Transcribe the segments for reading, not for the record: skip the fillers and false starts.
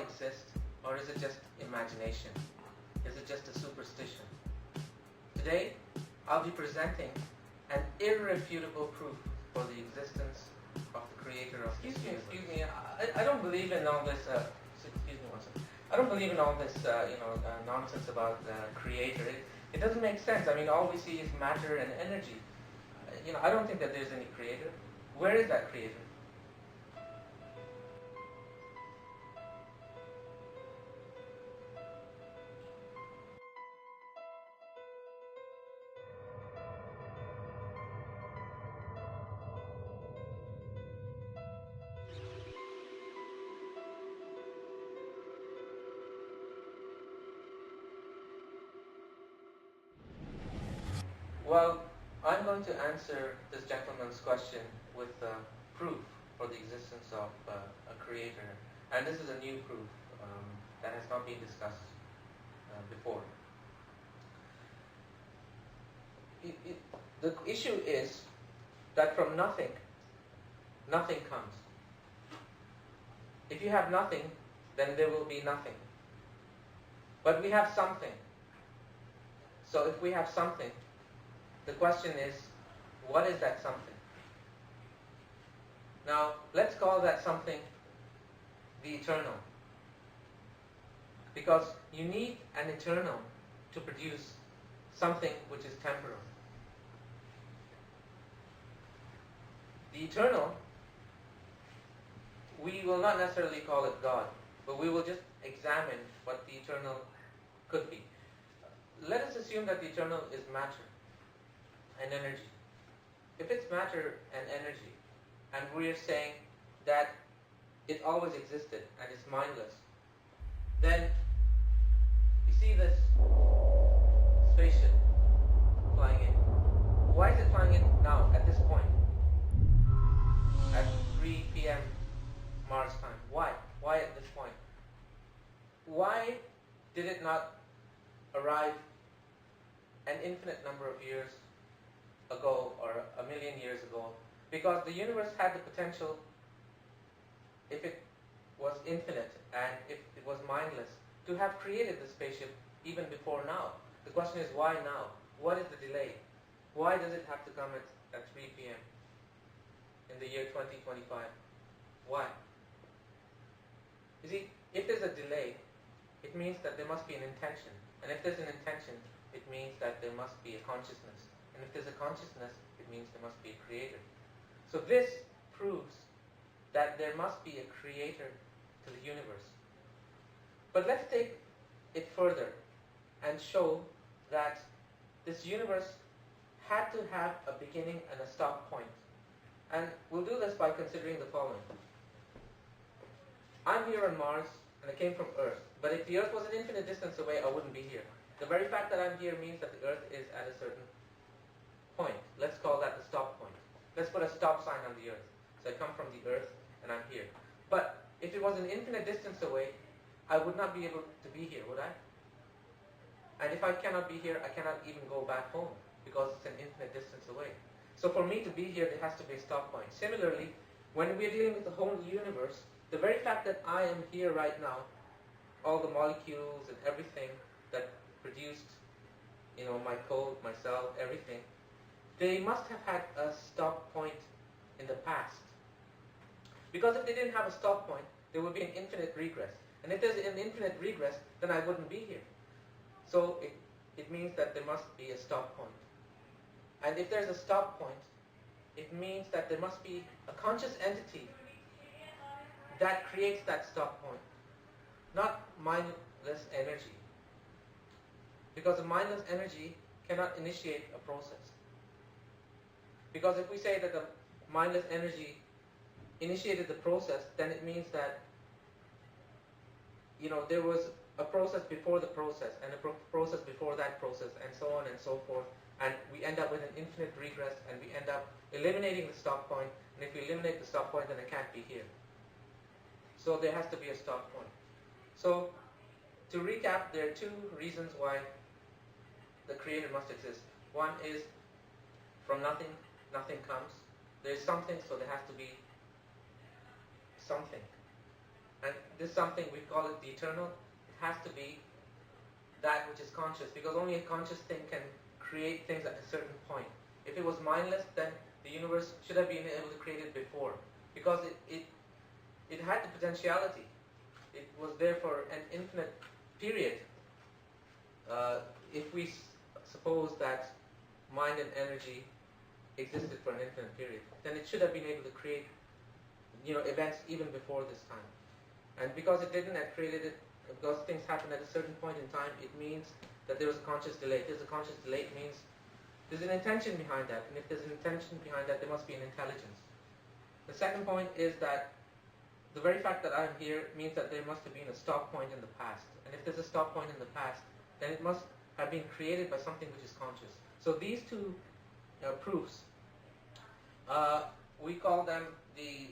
exist, or is it just imagination? Is it just a superstition? Today, I'll be presenting an irrefutable proof for the existence of the creator of this universe. Excuse me, I don't believe in all this, excuse me one second. I don't believe in all this, nonsense about creator. It doesn't make sense. I mean, all we see is matter and energy. I don't think that there's any creator. Where is that creator? Well, I'm going to answer this gentleman's question with proof for the existence of a creator. And this is a new proof that has not been discussed before. The issue is that from nothing, nothing comes. If you have nothing, then there will be nothing. But we have something. So if we have something, the question is, what is that something? Now, let's call that something the eternal. Because you need an eternal to produce something which is temporal. The eternal, we will not necessarily call it God, but we will just examine what the eternal could be. Let us assume that the eternal is matter and energy. If it's matter and energy, and we're saying that it always existed and is mindless, then you see this spaceship flying in. Why is it flying in now, at this point? At 3 p.m. Mars time. Why? Why at this point? Why did it not arrive an infinite number of years ago or a million years ago? Because the universe had the potential, if it was infinite and if it was mindless, to have created the spaceship even before now. The question is, why now? What is the delay? Why does it have to come at 3 p.m. in the year 2025? Why? You see, if there's a delay, it means that there must be an intention. And if there's an intention, it means that there must be a consciousness. And if there's a consciousness, it means there must be a creator. So this proves that there must be a creator to the universe. But let's take it further and show that this universe had to have a beginning and a stop point. And we'll do this by considering the following. I'm here on Mars and I came from Earth. But if the Earth was an infinite distance away, I wouldn't be here. The very fact that I'm here means that the Earth is at a certain point. Let's call that the stop point. Let's put a stop sign on the Earth. So I come from the Earth and I'm here. But if it was an infinite distance away, I would not be able to be here, would I? And if I cannot be here, I cannot even go back home because it's an infinite distance away. So for me to be here, there has to be a stop point. Similarly, when we're dealing with the whole universe, the very fact that I am here right now, all the molecules and everything that produced, my code, my cell, everything, they must have had a stop point in the past. Because if they didn't have a stop point, there would be an infinite regress. And if there's an infinite regress, then I wouldn't be here. So it means that there must be a stop point. And if there's a stop point, it means that there must be a conscious entity that creates that stop point. Not mindless energy. Because a mindless energy cannot initiate a process. Because if we say that the mindless energy initiated the process, then it means that there was a process before the process, and a process before that process, and so on and so forth, and we end up with an infinite regress, and we end up eliminating the stop point, and if we eliminate the stop point, then it can't be here. So there has to be a stop point. So to recap, there are two reasons why the creator must exist. One is, from nothing, nothing comes. There is something, so there has to be something. and this is something we call it the eternal. It has to be that which is conscious, because only a conscious thing can create things at a certain point. If it was mindless, then the universe should have been able to create it before, because it had the potentiality. It was there for an infinite period. If we suppose that mind and energy existed for an infinite period, then it should have been able to create, events even before this time. And because it didn't, it created it. Because things happen at a certain point in time, it means that there was a conscious delay. If there's a conscious delay, it means there's an intention behind that. And if there's an intention behind that, there must be an intelligence. The second point is that the very fact that I'm here means that there must have been a stop point in the past. And if there's a stop point in the past, then it must have been created by something which is conscious. So these two proofs, we call them the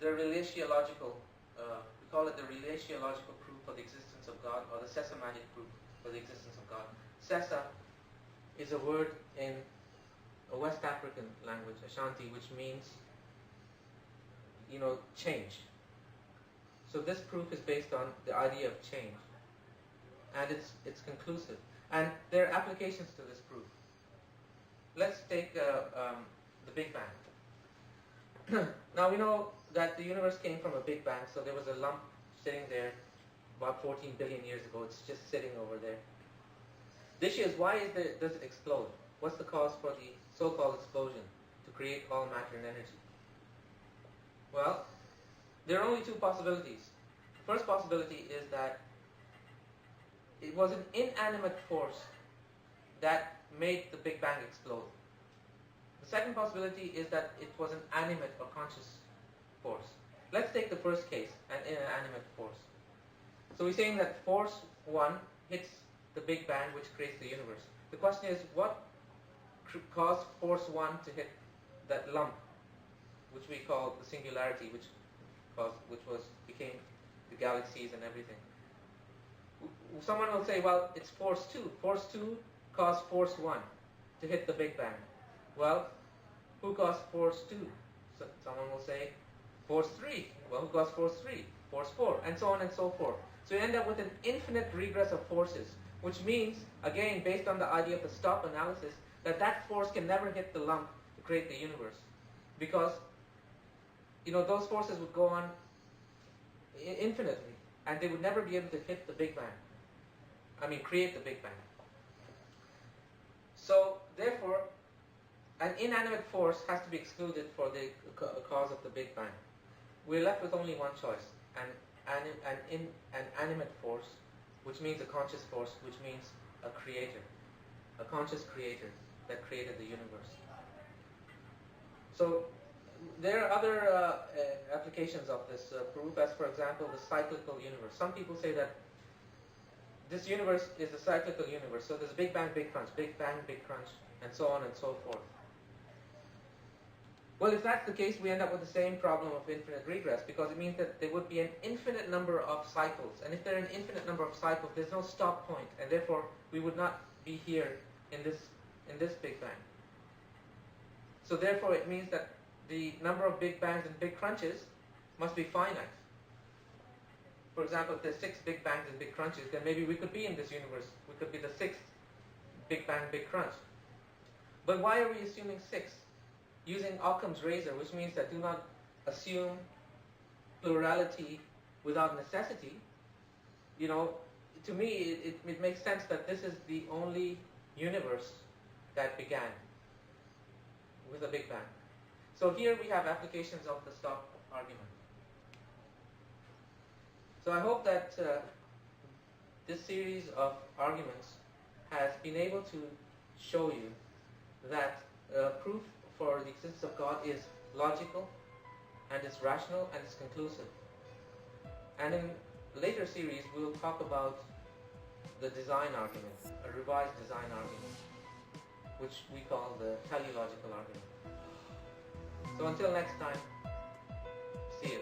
relatiological. We call it the relatiological proof for the existence of God, or the sesamatic proof for the existence of God. Sesa is a word in a West African language, Ashanti, which means, change. So this proof is based on the idea of change, and it's conclusive. And there are applications to this proof. Let's take the Big Bang. Now we know that the universe came from a Big Bang, so there was a lump sitting there about 14 billion years ago. It's just sitting over there. The issue is, why does it explode? What's the cause for the so-called explosion to create all matter and energy? Well, there are only two possibilities. The first possibility is that it was an inanimate force that made the Big Bang explode. The second possibility is that it was an animate or conscious force. Let's take the first case, an inanimate force. So we're saying that force 1 hits the Big Bang, which creates the universe. The question is, what caused force 1 to hit that lump, which we call the singularity, which became the galaxies and everything? Someone will say, well, it's force 2. Force 2 caused force 1 to hit the Big Bang. Well, who caused force 2? So someone will say, force 3. Well, who caused force 3? Force 4, and so on and so forth. So you end up with an infinite regress of forces, which means, again, based on the idea of the stop analysis, that force can never hit the lump to create the universe. Because, those forces would go on infinitely, and they would never be able to hit the Big Bang. Create the Big Bang. So, therefore, an inanimate force has to be excluded for the cause of the Big Bang. We're left with only one choice, an animate force, which means a conscious force, which means a creator, a conscious creator that created the universe. So there are other applications of this proof, as for example the cyclical universe. Some people say that this universe is a cyclical universe, so there's Big Bang, Big Crunch, Big Bang, Big Crunch, and so on and so forth. Well, if that's the case, we end up with the same problem of infinite regress, because it means that there would be an infinite number of cycles. And if there are an infinite number of cycles, there's no stop point, and therefore we would not be here in this Big Bang. So therefore it means that the number of Big Bangs and Big Crunches must be finite. For example, if there's 6 Big Bangs and Big Crunches, then maybe we could be in this universe. We could be the 6th Big Bang, Big Crunch. But why are we assuming 6? Using Occam's razor, which means that do not assume plurality without necessity. To me, it makes sense that this is the only universe that began with a Big Bang. So here we have applications of the stop argument. So I hope that this series of arguments has been able to show you that proof for the existence of God is logical, and it's rational, and it's conclusive. And in later series, we'll talk about the design argument, a revised design argument, which we call the teleological argument. So until next time, see you.